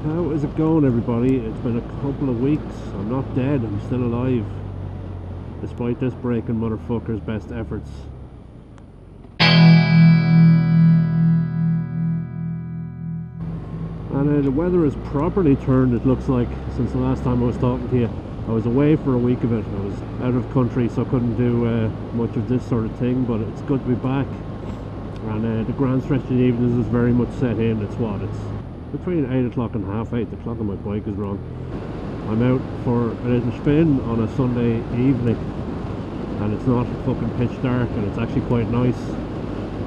How is it going, everybody? It's been a couple of weeks. I'm not dead, I'm still alive, despite this breaking motherfucker's best efforts. And the weather has properly turned, it looks like, since the last time I was talking to you. I was away for a week of it. I was out of country, so I couldn't do much of this sort of thing, but it's good to be back. And the grand stretch of the evenings is very much set in. It's what? It's between 8 o'clock and half 8. The clock on my bike is wrong. I'm out for a little spin on a Sunday evening, and it's not fucking pitch dark, and it's actually quite nice.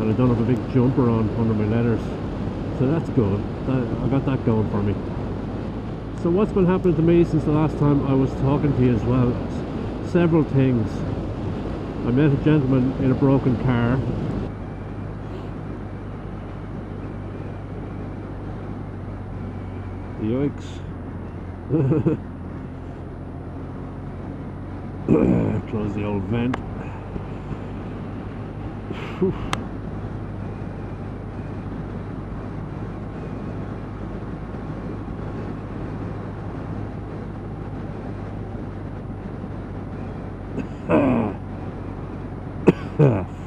And I don't have a big jumper on under my leathers, so that's good. I got that going for me. So what's been happening to me since the last time I was talking to you as well? Several things. I met a gentleman in a broken car. Yikes. Close the old vent.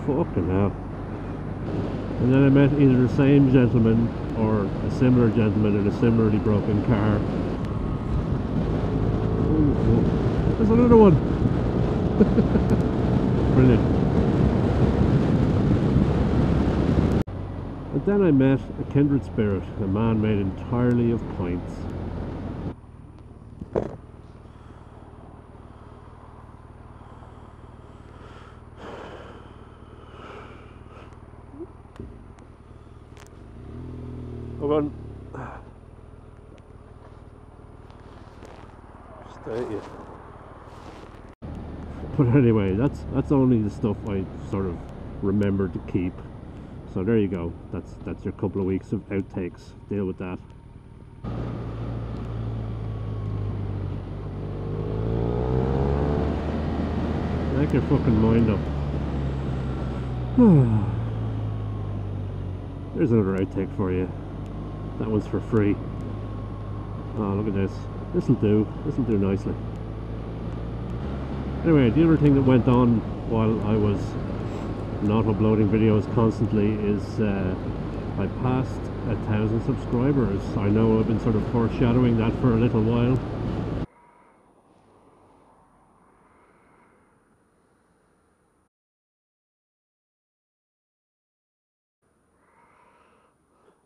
Fucking hell. And then I met either the same gentleman or a similar gentleman in a similarly broken car. Ooh, there's another one. Brilliant. And then I met a kindred spirit, a man made entirely of pints. But anyway, that's only the stuff I sort of remember to keep. So there you go. That's your couple of weeks of outtakes. Deal with that. Make your fucking mind up. There's another outtake for you. That one's for free. Oh, look at this. This'll do nicely. Anyway, the other thing that went on while I was not uploading videos constantly is I passed 1,000 subscribers. I know I've been sort of foreshadowing that for a little while.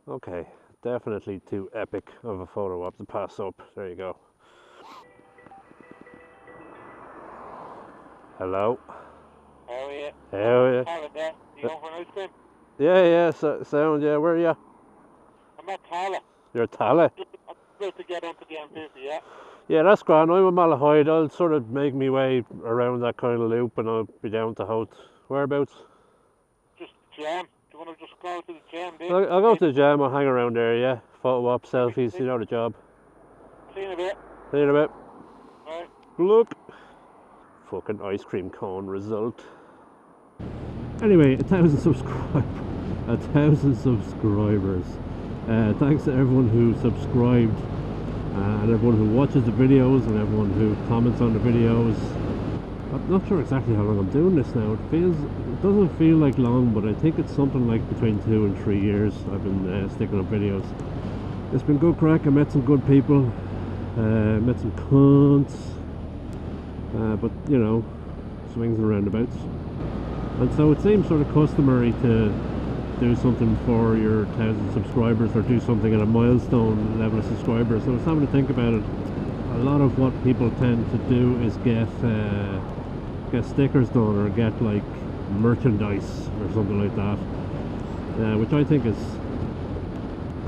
Okay, definitely too epic of a photo op to pass up. There you go. Hello. How are you? How are you? You going for an ice cream? Yeah, sound, yeah. Where are you? I'm at Tala. You're at Tala? I'm about to get onto the M50, yeah? Yeah, that's grand. I'm at Malahide. I'll sort of make my way around that kind of loop and I'll be down to Hout. Whereabouts? Just jam. Do you want to just go to the jam, dude? I'll go to the jam. I'll hang around there, yeah. Photo op, selfies, you know the job. See you in a bit. See you in a bit. Alright. Look. Fucking ice cream cone result. Anyway, 1,000 subscribers. 1,000 subscribers. Thanks to everyone who subscribed, and everyone who watches the videos, and everyone who comments on the videos. I'm not sure exactly how long I'm doing this now. It doesn't feel like long, but I think it's something like between 2 and 3 years I've been sticking up videos. It's been good crack. I met some good people, met some cunts, but you know, swings and roundabouts. And so it seems sort of customary to do something for your 1,000 subscribers, or do something at a milestone level of subscribers. So I was having to think about it. A lot of what people tend to do is get stickers done, or get like merchandise or something like that, which I think is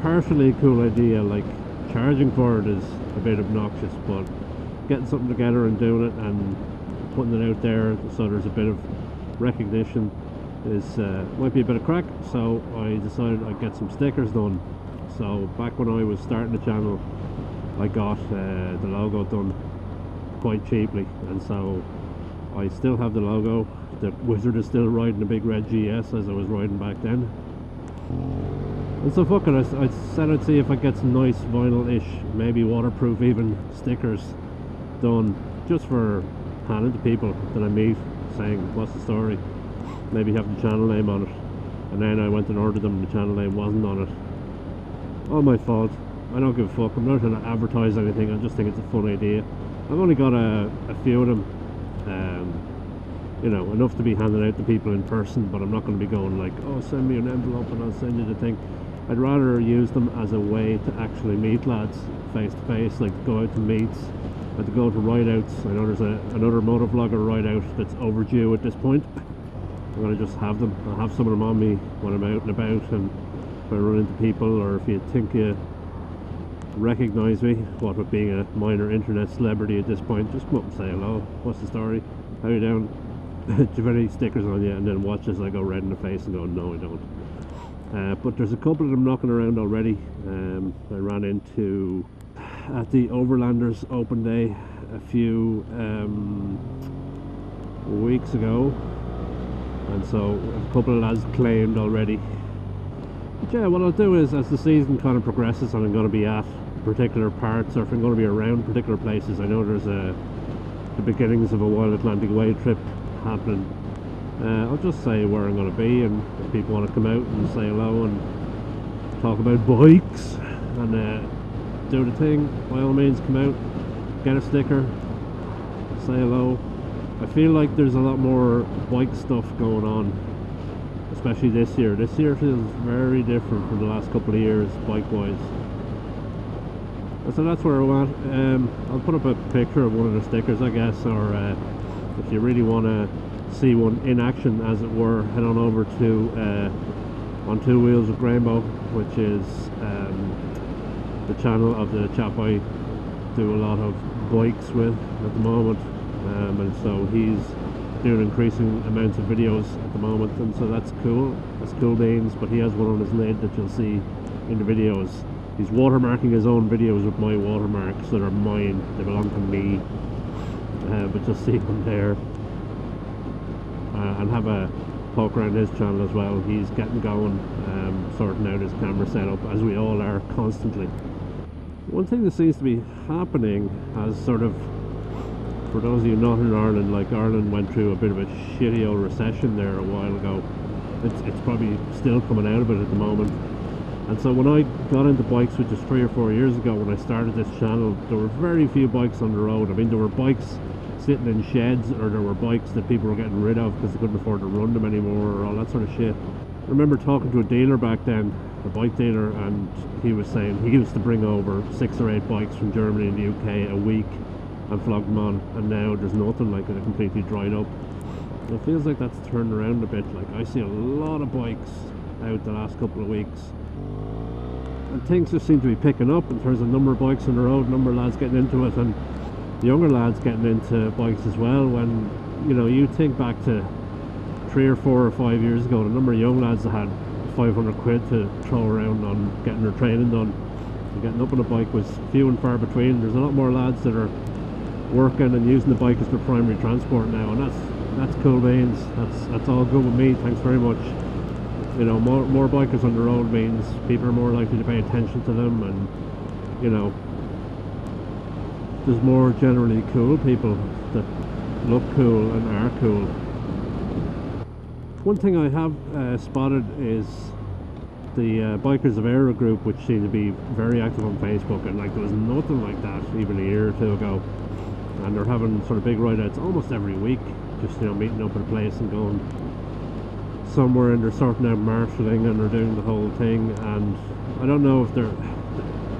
partially a cool idea. Like, charging for it is a bit obnoxious, but getting something together and doing it and putting it out there so there's a bit of recognition is might be a bit of crack. So I decided I'd get some stickers done. So back when I was starting the channel, I got the logo done quite cheaply, and so I still have the logo. The wizard is still riding a big red GS as I was riding back then. And so fuck it, I said I'd see if I get some nice vinyl-ish, maybe waterproof even, stickers done, just for handing to people that I meet, saying what's the story, maybe have the channel name on it. And then I went and ordered them and the channel name wasn't on it. All my fault. I don't give a fuck. I'm not trying to advertise anything, I just think it's a fun idea. I've only got a few of them, you know, enough to be handing out to people in person, but I'm not going to be going like, oh, send me an envelope and I'll send you the thing. I'd rather use them as a way to actually meet lads face to face, like to go out to meets and to go to ride-outs. I know there's another motovlogger ride-out that's overdue at this point. I'm going to just have them. I'll have some of them on me when I'm out and about, and if I run into people, or if you think you recognise me, what with being a minor internet celebrity at this point, just come up and say hello. What's the story? How you doing? Do you have any stickers on you? And then watch as I go red in the face and go, no I don't. But there's a couple of them knocking around already. I ran into at the Overlanders Open Day a few weeks ago, and so a couple of lads claimed already. But yeah, what I'll do is, as the season kind of progresses and I'm going to be at particular parts, or if I'm going to be around particular places, I know there's the beginnings of a Wild Atlantic Way trip happening. I'll just say where I'm going to be, and if people want to come out and say hello and talk about bikes and do the thing, by all means come out, get a sticker, say hello. I feel like there's a lot more bike stuff going on, especially this year. This year feels very different from the last couple of years bike wise. So that's where I'm at. I'll put up a picture of one of the stickers, I guess, or if you really want to see one in action, as it were, head on over to On Two Wheels with Rainbow, which is the channel of the chap I do a lot of bikes with at the moment, and so he's doing increasing amounts of videos at the moment, and so that's cool. That's cool beans. But he has one on his lid that you'll see in the videos. He's watermarking his own videos with my watermarks that are mine, they belong to me, but you'll see them there. And have a poke around his channel as well. He's getting going, sorting out his camera setup, as we all are constantly. One thing that seems to be happening, as sort of, for those of you not in Ireland, like Ireland went through a bit of a shitty old recession there a while ago. It's probably still coming out of it at the moment. And so when I got into bikes, which is 3 or 4 years ago when I started this channel, there were very few bikes on the road. I mean, there were bikes sitting in sheds, or there were bikes that people were getting rid of because they couldn't afford to run them anymore, or all that sort of shit. I remember talking to a dealer back then, a bike dealer, and he was saying he used to bring over 6 or 8 bikes from Germany and the UK a week and flog them on, and now there's nothing, like it completely dried up. It feels like that's turned around a bit. Like I see a lot of bikes out the last couple of weeks, and things just seem to be picking up in terms of number of bikes on the road, number of lads getting into it, and the younger lads getting into bikes as well. When, you know, you think back to 3 or 4 or 5 years ago, the number of young lads that had 500 quid to throw around on getting their training done and getting up on a bike was few and far between. There's a lot more lads that are working and using the bike as their primary transport now, and that's cool beans. That's all good with me, thanks very much. You know, more bikers on the road means people are more likely to pay attention to them, and you know, there's more generally cool people that look cool and are cool. One thing I have spotted is the Bikers of Eire group, which seem to be very active on Facebook, and like there was nothing like that even a year or two ago, and they're having sort of big ride-outs almost every week, just, you know, meeting up at a place and going somewhere, and they're sorting out marshalling and they're doing the whole thing. And I don't know if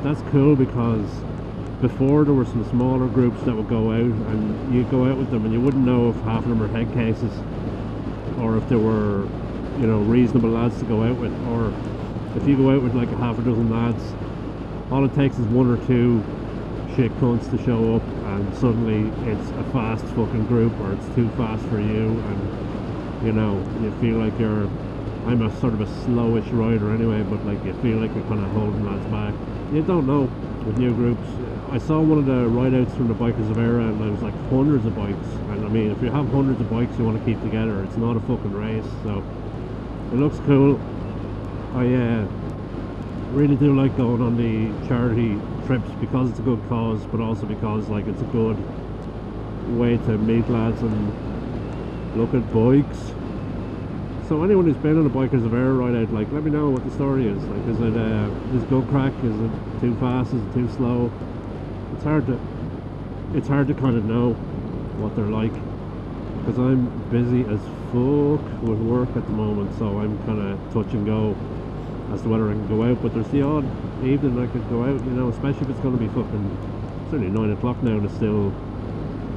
that's cool, because before there were some smaller groups that would go out, and you'd go out with them and you wouldn't know if half of them were head cases or if they were, you know, reasonable lads to go out with. Or if you go out with like a half a dozen lads, all it takes is 1 or 2 shit cunts to show up, and suddenly it's a fast fucking group, or it's too fast for you, and you know, you feel like you're, I'm a sort of a slowish rider anyway, but like you feel like you're kind of holding lads back. You don't know with new groups. I saw one of the ride-outs from the Bikers of Eire, and there was like hundreds of bikes, and I mean, if you have hundreds of bikes you want to keep together, it's not a fucking race, so it looks cool. I really do like going on the charity trips because it's a good cause, but also because like it's a good way to meet lads and look at bikes. So anyone who's been on a Bikers of Eire ride out, like, let me know what the story is. Like, is it good crack? Is it too fast? Is it too slow? It's hard to kind of know what they're like, because I'm busy as fuck with work at the moment, so I'm kind of touch and go as to whether I can go out. But there's the odd evening I could go out, you know, especially if it's going to be fucking, it's only 9 o'clock now and it's still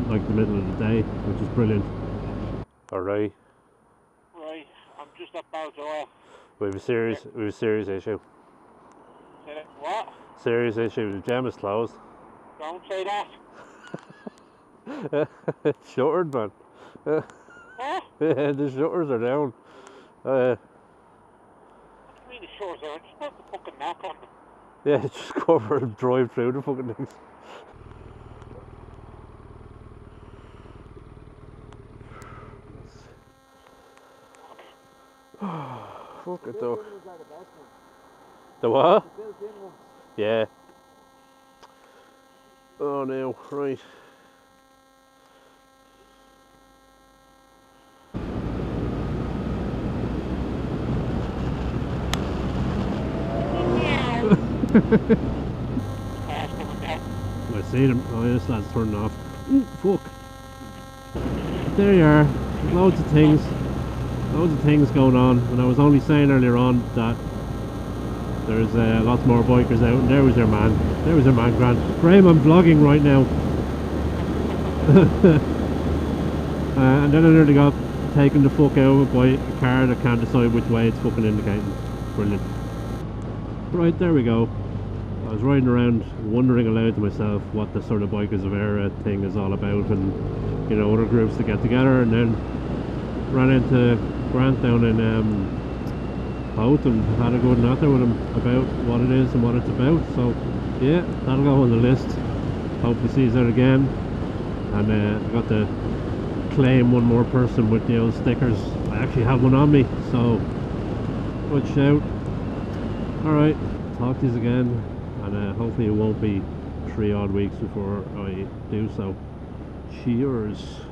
like the middle of the day, which is brilliant. Alright. Right, I'm just about to. We have a serious issue. What? Serious issue. The gym is closed. Don't say that. It's shuttered, man. Huh? Yeah, the shutters are down. What do you mean the shores are? Just put the fucking knock on them. Yeah, just go over and drive through the fucking things. Fuck it though. The what? Yeah. Oh no, right. I see them. Oh yes, that's turning off. Ooh, fuck. There you are. Loads of things going on, and I was only saying earlier on that there's lots more bikers out, and there was your man Grant. Graham, I'm vlogging right now. And then I nearly got taken the fuck out by a car that can't decide which way it's fucking indicating. Brilliant. Right, there we go. I was riding around wondering aloud to myself what the sort of Bikers of Eire thing is all about, and you know, other groups to get together, and then ran into Grant down in Boat and had a good natter with him about what it is and what it's about. So yeah, that'll go on the list. Hopefully see us out again. And I got to claim one more person with the old stickers. I actually have one on me, so good shout. Alright, talk to you again, and hopefully it won't be 3 odd weeks before I do so. Cheers.